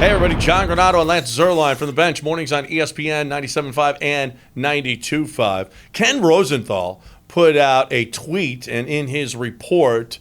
Hey everybody, John Granato and Lance Zierlein from the bench. Mornings on ESPN 97.5 and 92.5. Ken Rosenthal put out a tweet, and in his report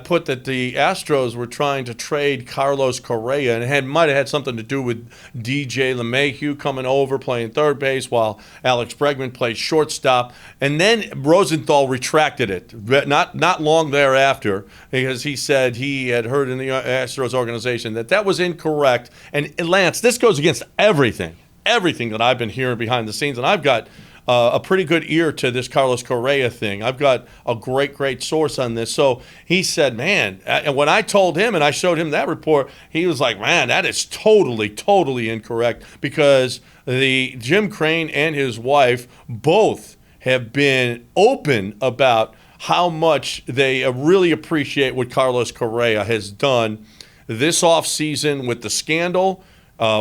put that the Astros were trying to trade Carlos Correa, and it might have had something to do with DJ LeMahieu coming over, playing third base, while Alex Bregman plays shortstop. And then Rosenthal retracted it, not long thereafter, because he said he had heard in the Astros organization that was incorrect. And Lance, this goes against everything that I've been hearing behind the scenes, and I've got a pretty good ear to this Carlos Correa thing. I've got a great source on this. So he said, man, and when I told him and I showed him that report, he was like, man, that is totally incorrect, because the Jim Crane and his wife both have been open about how much they really appreciate what Carlos Correa has done this offseason with the scandal,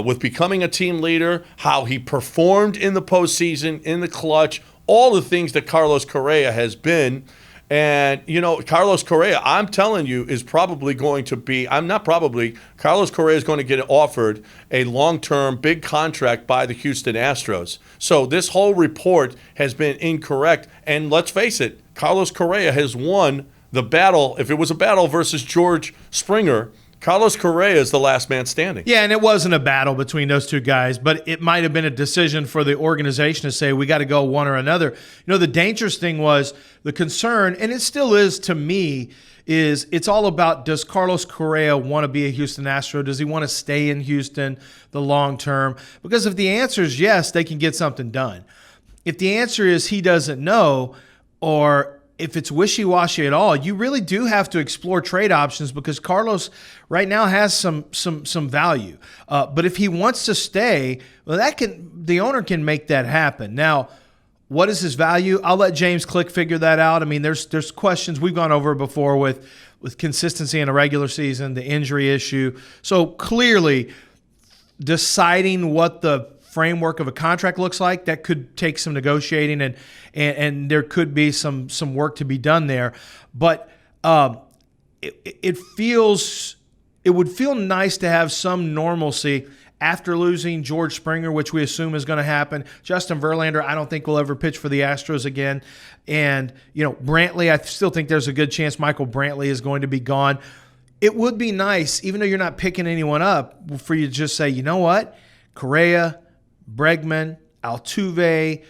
with becoming a team leader, how he performed in the postseason, in the clutch, all the things that Carlos Correa has been. And, Carlos Correa, I'm telling you, is probably going to be, Carlos Correa is going to get offered a long-term big contract by the Houston Astros. So this whole report has been incorrect. And let's face it, Carlos Correa has won the battle. If it was a battle versus George Springer, Carlos Correa is the last man standing. Yeah, and it wasn't a battle between those two guys, but it might have been a decision for the organization to say we got to go one or another. The dangerous thing was the concern, and it still is to me, is it's all about, does Carlos Correa want to be a Houston Astro? Does he want to stay in Houston the long term? Because if the answer is yes, they can get something done. If the answer is he doesn't know, or if it's wishy-washy at all, you really do have to explore trade options, because Carlos right now has some value. But if he wants to stay, well, the owner can make that happen. Now, what is his value? I'll let James Click figure that out. I mean, there's questions we've gone over before with consistency in a regular season, the injury issue. So clearly, deciding what the framework of a contract looks like, that could take some negotiating, and there could be some work to be done there. But it would feel nice to have some normalcy after losing George Springer, which we assume is going to happen. Justin Verlander, I don't think will ever pitch for the Astros again. And, Brantley, I still think there's a good chance Michael Brantley is going to be gone. It would be nice, even though you're not picking anyone up, for you to just say, you know what, Correa, Bregman, Altuve,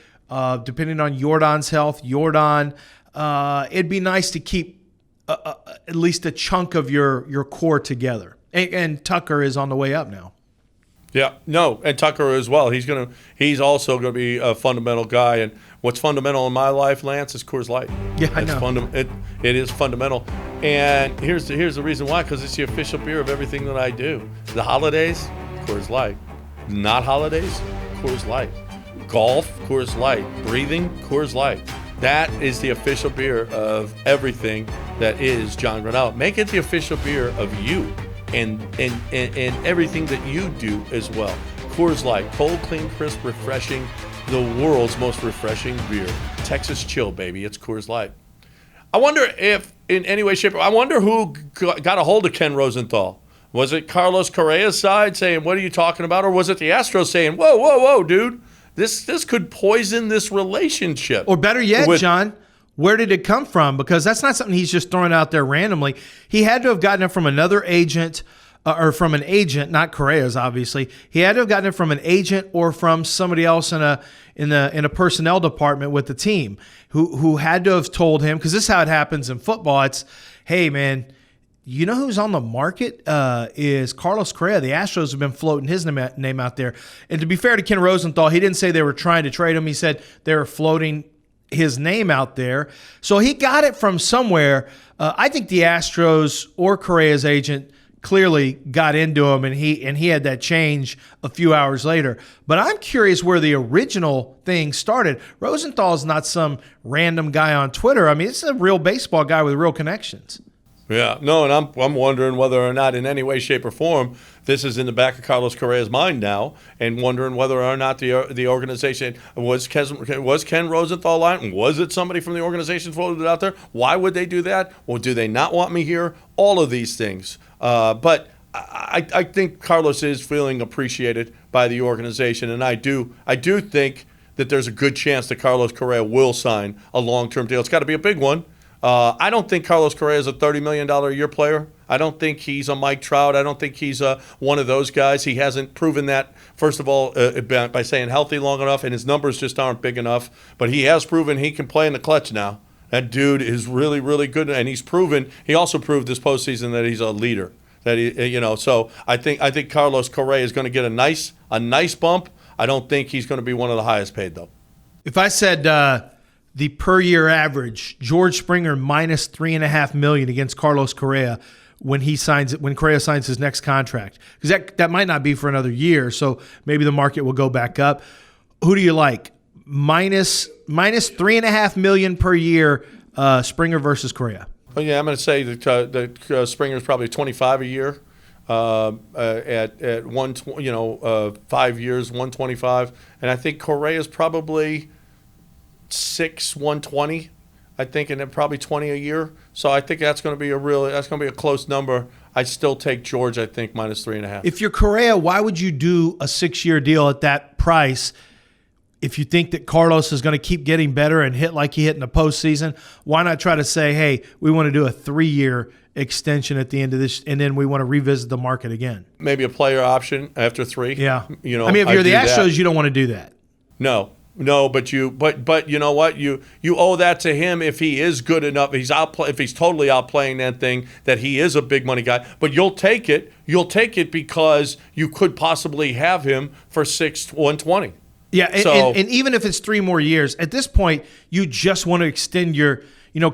depending on Jordan's health, it'd be nice to keep at least a chunk of your core together. And Tucker is on the way up now. Yeah, no, and Tucker as well. He's also going to be a fundamental guy. And what's fundamental in my life, Lance, is Coors Light. Yeah, I know. It is fundamental. And here's the reason why, because it's the official beer of everything that I do. The holidays, Coors Light. Not holidays, Coors Light. Golf, Coors Light. Breathing, Coors Light. That is the official beer of everything that is John Granato. Make it the official beer of you and everything that you do as well. Coors Light, cold, clean, crisp, refreshing, the world's most refreshing beer. Texas chill, baby. It's Coors Light. I wonder if, in any way, shape, I wonder who got a hold of Ken Rosenthal. Was it Carlos Correa's side saying, what are you talking about? Or was it the Astros saying, whoa, dude, this could poison this relationship? Or better yet, John, where did it come from? Because that's not something he's just throwing out there randomly. He had to have gotten it from another agent, or from an agent, not Correa's, obviously. He had to have gotten it from an agent or from somebody else in a personnel department with the team who had to have told him, because this is how it happens in football. It's, hey, man, you know who's on the market is Carlos Correa. The Astros have been floating his name out there. And to be fair to Ken Rosenthal, he didn't say they were trying to trade him. He said they were floating his name out there. So he got it from somewhere. I think the Astros or Correa's agent clearly got into him, and he had that change a few hours later. But I'm curious where the original thing started. Rosenthal's not some random guy on Twitter. I mean, it's a real baseball guy with real connections. Yeah, no, and I'm wondering whether or not in any way, shape, or form this is in the back of Carlos Correa's mind now, and wondering whether or not the organization was Ken Rosenthal lying? Was it somebody from the organization floated it out there? Why would they do that? Well, do they not want me here? All of these things. But I think Carlos is feeling appreciated by the organization, and I do think that there's a good chance that Carlos Correa will sign a long-term deal. It's got to be a big one. I don't think Carlos Correa is a $30 million a year player. I don't think he's a Mike Trout. I don't think he's one of those guys. He hasn't proven that, first of all, by staying healthy long enough, and his numbers just aren't big enough. But he has proven he can play in the clutch now. That dude is really, really good, and he also proved this postseason that he's a leader. That he, so I think Carlos Correa is going to get a nice bump. I don't think he's going to be one of the highest paid, though. If I said the per year average, George Springer minus $3.5 million against Carlos Correa when Correa signs his next contract, because that might not be for another year, so maybe the market will go back up. Who do you like? Minus $3.5 million per year, Springer versus Correa. Well, yeah, I'm going to say that Springer's probably 25 a year. At 5 years, 125, and I think Correa's probably 120. I think, and then probably 20 a year. So I think that's going to be a close number. I still take George. I think minus 3.5. If you're Correa, why would you do a 6-year deal at that price? If you think that Carlos is going to keep getting better and hit like he hit in the postseason, why not try to say, hey, we want to do a 3-year extension at the end of this, and then we want to revisit the market again? Maybe a player option after 3. Yeah. If you're the Astros, you don't want to do that. No, but you know what? You owe that to him if he is good enough. If he's totally outplaying that thing, that he is a big money guy. But you'll take it. You'll take it because you could possibly have him for 120. Yeah, and even if it's 3 more years, at this point, you just want to extend your,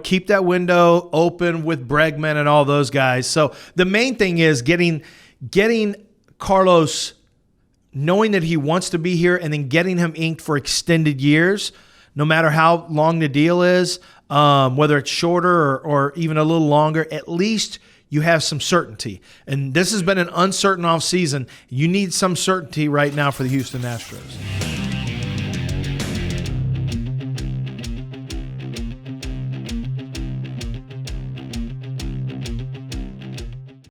keep that window open with Bregman and all those guys. So the main thing is getting Carlos, knowing that he wants to be here, and then getting him inked for extended years, no matter how long the deal is, whether it's shorter or even a little longer. At least you have some certainty. And this has been an uncertain offseason. You need some certainty right now for the Houston Astros.